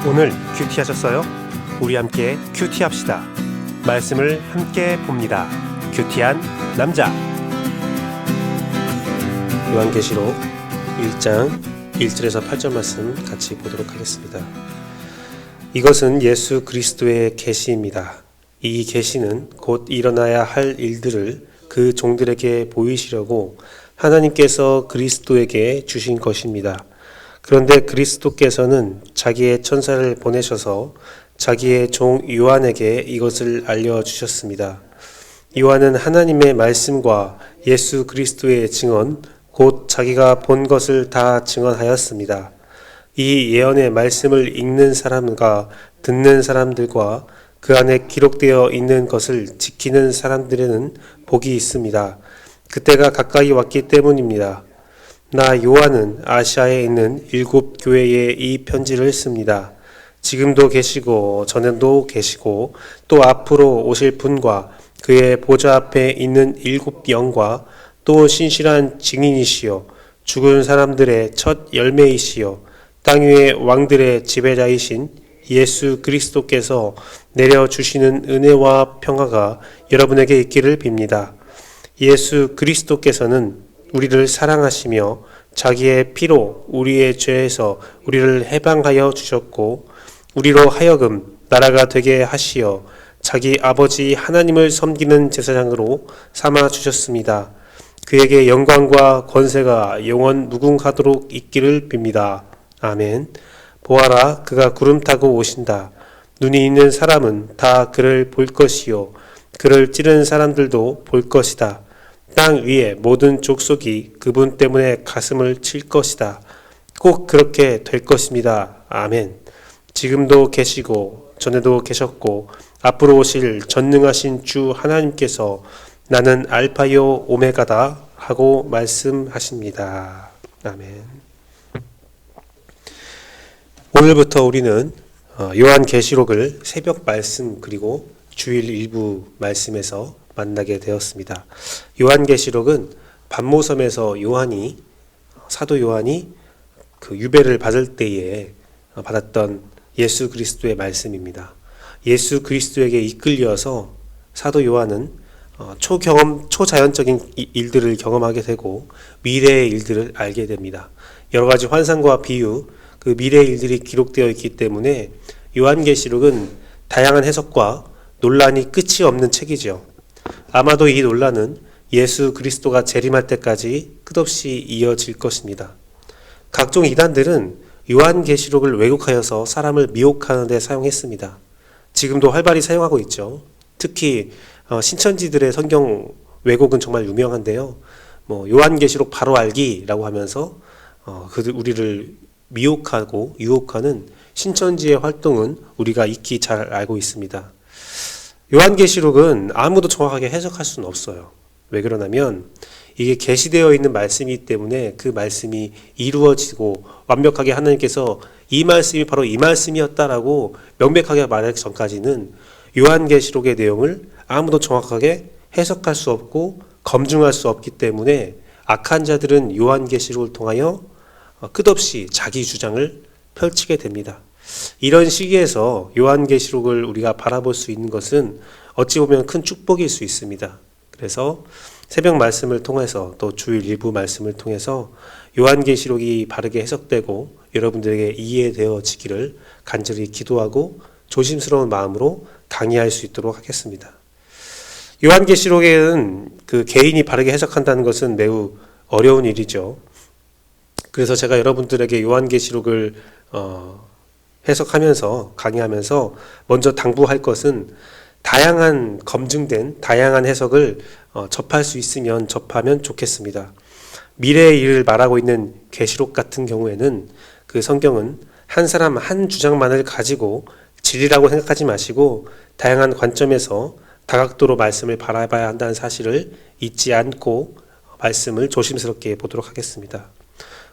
오늘 큐티하셨어요? 우리 함께 큐티합시다. 말씀을 함께 봅니다. 큐티한 남자. 요한계시록 1장 1절에서 8절 말씀 같이 보도록 하겠습니다. 이것은 예수 그리스도의 계시입니다. 이 계시는 곧 일어나야 할 일들을 그 종들에게 보이시려고 하나님께서 그리스도에게 주신 것입니다. 그런데 그리스도께서는 자기의 천사를 보내셔서 자기의 종 요한에게 이것을 알려주셨습니다. 요한은 하나님의 말씀과 예수 그리스도의 증언, 곧 자기가 본 것을 다 증언하였습니다. 이 예언의 말씀을 읽는 사람과 듣는 사람들과 그 안에 기록되어 있는 것을 지키는 사람들에는 복이 있습니다. 그때가 가까이 왔기 때문입니다. 나 요한은 아시아에 있는 7 교회에 이 편지를 씁니다. 지금도 계시고 전에도 계시고 또 앞으로 오실 분과 그의 보좌 앞에 있는 7 영과 또 신실한 증인이시요 죽은 사람들의 첫 열매이시요 땅 위의 왕들의 지배자이신 예수 그리스도께서 내려주시는 은혜와 평화가 여러분에게 있기를 빕니다. 예수 그리스도께서는 우리를 사랑하시며 자기의 피로 우리의 죄에서 우리를 해방하여 주셨고 우리로 하여금 나라가 되게 하시어 자기 아버지 하나님을 섬기는 제사장으로 삼아 주셨습니다. 그에게 영광과 권세가 영원 무궁하도록 있기를 빕니다. 아멘. 보아라, 그가 구름 타고 오신다. 눈이 있는 사람은 다 그를 볼 것이요 그를 찌른 사람들도 볼 것이다. 땅 위의 모든 족속이 그분 때문에 가슴을 칠 것이다. 꼭 그렇게 될 것입니다. 아멘. 지금도 계시고 전에도 계셨고 앞으로 오실 전능하신 주 하나님께서 나는 알파요 오메가다 하고 말씀하십니다. 아멘. 오늘부터 우리는 요한계시록을 새벽 말씀 그리고 주일 일부 말씀에서 만나게 되었습니다. 요한계시록은 반모섬에서 사도 요한이 그 유배를 받을 때에 받았던 예수 그리스도의 말씀입니다. 예수 그리스도에게 이끌려서 사도 요한은 초자연적인 일들을 경험하게 되고 미래의 일들을 알게 됩니다. 여러 가지 환상과 비유, 그 미래의 일들이 기록되어 있기 때문에 요한계시록은 다양한 해석과 논란이 끝이 없는 책이죠. 아마도 이 논란은 예수 그리스도가 재림할 때까지 끝없이 이어질 것입니다. 각종 이단들은 요한계시록을 왜곡하여서 사람을 미혹하는 데 사용했습니다. 지금도 활발히 사용하고 있죠. 특히 신천지들의 성경 왜곡은 정말 유명한데요. 요한계시록 바로 알기라고 하면서 우리를 미혹하고 유혹하는 신천지의 활동은 우리가 익히 잘 알고 있습니다. 요한계시록은 아무도 정확하게 해석할 수는 없어요. 왜 그러냐면 이게 계시되어 있는 말씀이기 때문에 그 말씀이 이루어지고 완벽하게 하나님께서 이 말씀이 바로 이 말씀이었다라고 명백하게 말하기 전까지는 요한계시록의 내용을 아무도 정확하게 해석할 수 없고 검증할 수 없기 때문에 악한 자들은 요한계시록을 통하여 끝없이 자기 주장을 펼치게 됩니다. 이런 시기에서 요한계시록을 우리가 바라볼 수 있는 것은 어찌 보면 큰 축복일 수 있습니다. 그래서 새벽 말씀을 통해서 또 주일 일부 말씀을 통해서 요한계시록이 바르게 해석되고 여러분들에게 이해되어지기를 간절히 기도하고 조심스러운 마음으로 강의할 수 있도록 하겠습니다. 요한계시록에는 그 개인이 바르게 해석한다는 것은 매우 어려운 일이죠. 그래서 제가 여러분들에게 요한계시록을 해석하면서 강의하면서 먼저 당부할 것은 검증된 다양한 해석을 접할 수 있으면 접하면 좋겠습니다. 미래의 일을 말하고 있는 계시록 같은 경우에는 그 성경은 한 사람 한 주장만을 가지고 진리라고 생각하지 마시고 다양한 관점에서 다각도로 말씀을 바라봐야 한다는 사실을 잊지 않고 말씀을 조심스럽게 보도록 하겠습니다.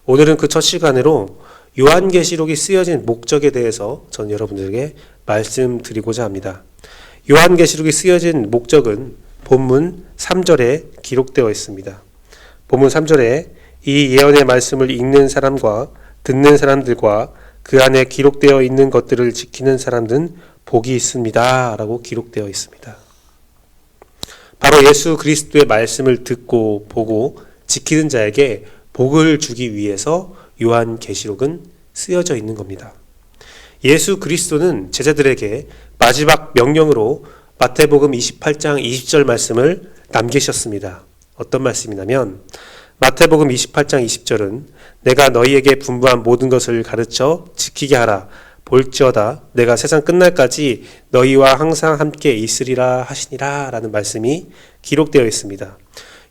오늘은 그 첫 시간으로 요한계시록이 쓰여진 목적에 대해서 전 여러분들에게 말씀드리고자 합니다. 요한계시록이 쓰여진 목적은 본문 3절에 기록되어 있습니다. 본문 3절에 이 예언의 말씀을 읽는 사람과 듣는 사람들과 그 안에 기록되어 있는 것들을 지키는 사람들은 복이 있습니다. 라고 기록되어 있습니다. 바로 예수 그리스도의 말씀을 듣고 보고 지키는 자에게 복을 주기 위해서 요한계시록은 쓰여져 있는 겁니다. 예수 그리스도는 제자들에게 마지막 명령으로 마태복음 28장 20절 말씀을 남기셨습니다. 어떤 말씀이냐면 마태복음 28장 20절은 내가 너희에게 분부한 모든 것을 가르쳐 지키게 하라. 볼지어다 내가 세상 끝날까지 너희와 항상 함께 있으리라 하시니라 라는 말씀이 기록되어 있습니다.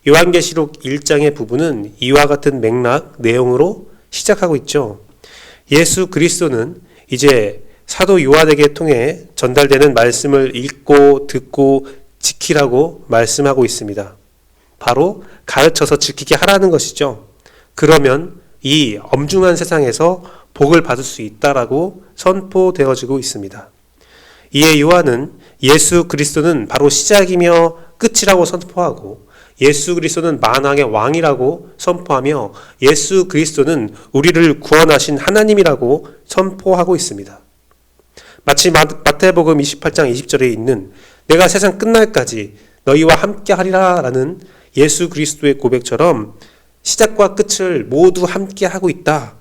요한계시록 1장의 부분은 이와 같은 맥락, 내용으로 시작하고 있죠. 예수 그리스도는 이제 사도 요한에게 통해 전달되는 말씀을 읽고 듣고 지키라고 말씀하고 있습니다. 바로 가르쳐서 지키게 하라는 것이죠. 그러면 이 엄중한 세상에서 복을 받을 수 있다라고 선포되어지고 있습니다. 이에 요한은 예수 그리스도는 바로 시작이며 끝이라고 선포하고 예수 그리스도는 만왕의 왕이라고 선포하며 예수 그리스도는 우리를 구원하신 하나님이라고 선포하고 있습니다. 마치 마태복음 28장 20절에 있는 내가 세상 끝날까지 너희와 함께 하리라 라는 예수 그리스도의 고백처럼 시작과 끝을 모두 함께 하고 있다.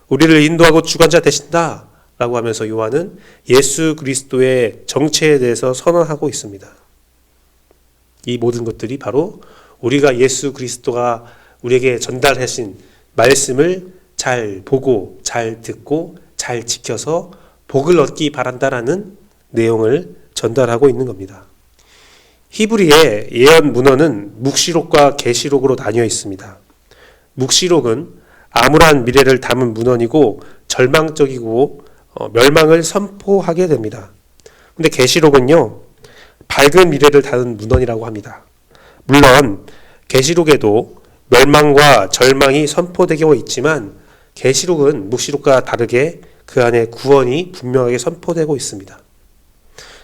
우리를 인도하고 주관자 되신다. 라고 하면서 요한은 예수 그리스도의 정체에 대해서 선언하고 있습니다. 이 모든 것들이 바로 우리가 예수 그리스도가 우리에게 전달하신 말씀을 잘 보고 잘 듣고 잘 지켜서 복을 얻기 바란다라는 내용을 전달하고 있는 겁니다. 히브리의 예언 문헌은 묵시록과 계시록으로 나뉘어 있습니다. 묵시록은 암울한 미래를 담은 문헌이고 절망적이고 멸망을 선포하게 됩니다. 근데 계시록은요, 밝은 미래를 담은 문헌이라고 합니다. 물론 계시록에도 멸망과 절망이 선포되고 있지만 계시록은 묵시록과 다르게 그 안에 구원이 분명하게 선포되고 있습니다.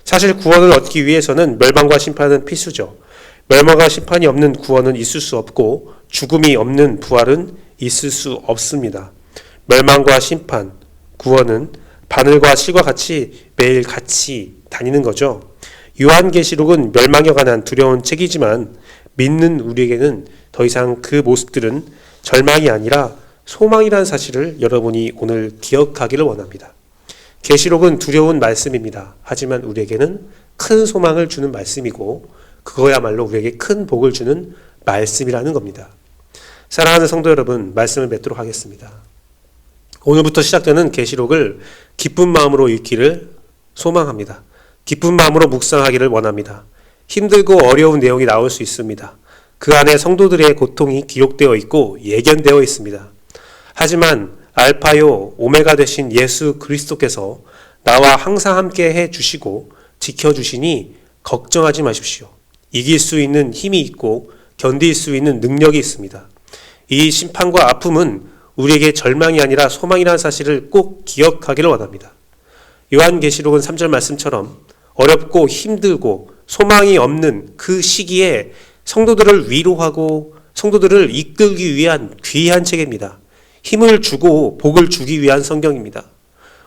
사실 구원을 얻기 위해서는 멸망과 심판은 필수죠. 멸망과 심판이 없는 구원은 있을 수 없고 죽음이 없는 부활은 있을 수 없습니다. 멸망과 심판, 구원은 바늘과 실과 같이 매일 같이 다니는 거죠. 요한계시록은 멸망에 관한 두려운 책이지만 믿는 우리에게는 더 이상 그 모습들은 절망이 아니라 소망이라는 사실을 여러분이 오늘 기억하기를 원합니다. 계시록은 두려운 말씀입니다. 하지만 우리에게는 큰 소망을 주는 말씀이고 그거야말로 우리에게 큰 복을 주는 말씀이라는 겁니다. 사랑하는 성도 여러분, 말씀을 맺도록 하겠습니다. 오늘부터 시작되는 계시록을 기쁜 마음으로 읽기를 소망합니다. 기쁜 마음으로 묵상하기를 원합니다. 힘들고 어려운 내용이 나올 수 있습니다. 그 안에 성도들의 고통이 기록되어 있고 예견되어 있습니다. 하지만 알파요 오메가 되신 예수 그리스도께서 나와 항상 함께 해주시고 지켜주시니 걱정하지 마십시오. 이길 수 있는 힘이 있고 견딜 수 있는 능력이 있습니다. 이 심판과 아픔은 우리에게 절망이 아니라 소망이라는 사실을 꼭 기억하기를 원합니다. 요한계시록은 3절 말씀처럼 어렵고 힘들고 소망이 없는 그 시기에 성도들을 위로하고 성도들을 이끌기 위한 귀한 책입니다. 힘을 주고 복을 주기 위한 성경입니다.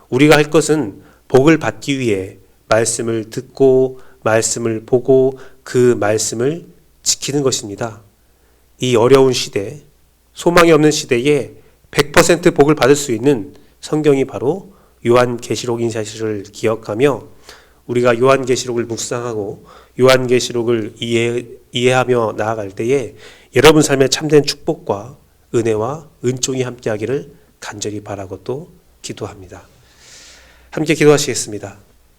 우리가 할 것은 복을 받기 위해 말씀을 듣고 말씀을 보고 그 말씀을 지키는 것입니다. 이 어려운 시대, 소망이 없는 시대에 100% 복을 받을 수 있는 성경이 바로 요한계시록인 사실을 기억하며 우리가 요한계시록을 묵상하고 요한계시록을 이해하며 나아갈 때에 여러분 삶에 참된 축복과 은혜와 은총이 함께하기를 간절히 바라고 또 기도합니다. 함께 기도하시겠습니다.